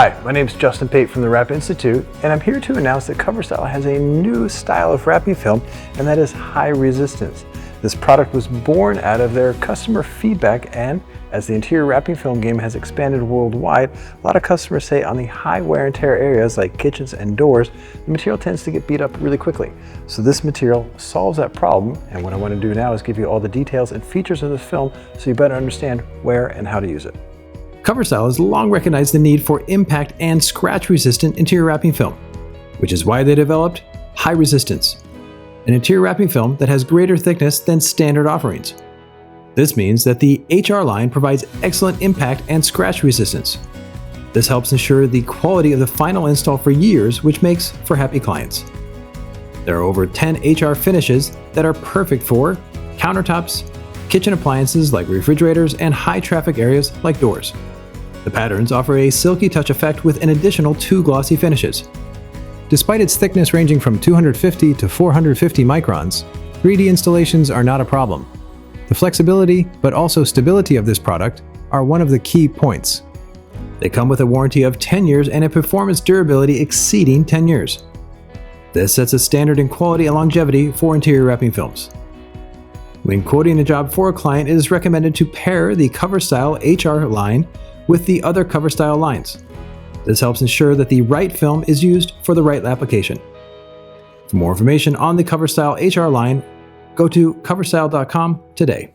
Hi, my name is Justin Pate from the Wrap Institute, and I'm here to announce that CoverStyle has a new style of wrapping film, and that is high resistance. This product was born out of their customer feedback, and as the interior wrapping film game has expanded worldwide, a lot of customers say on the high wear and tear areas like kitchens and doors, the material tends to get beat up really quickly. So this material solves that problem, and what I want to do now is give you all the details and features of this film so you better understand where and how to use it. CoverStyle has long recognized the need for impact and scratch-resistant interior wrapping film, which is why they developed High Resistance, an interior wrapping film that has greater thickness than standard offerings. This means that the HR line provides excellent impact and scratch resistance. This helps ensure the quality of the final install for years, which makes for happy clients. There are over 10 HR finishes that are perfect for countertops, kitchen appliances like refrigerators, and high traffic areas like doors. The patterns offer a silky touch effect with an additional 2 glossy finishes. Despite its thickness ranging from 250 to 450 microns, 3D installations are not a problem. The flexibility, but also stability of this product are one of the key points. They come with a warranty of 10 years and a performance durability exceeding 10 years. This sets a standard in quality and longevity for interior wrapping films. When quoting a job for a client, it is recommended to pair the CoverStyle HR line with the other CoverStyle lines. This helps ensure that the right film is used for the right application. For more information on the CoverStyle HR line, go to coverstyle.com today.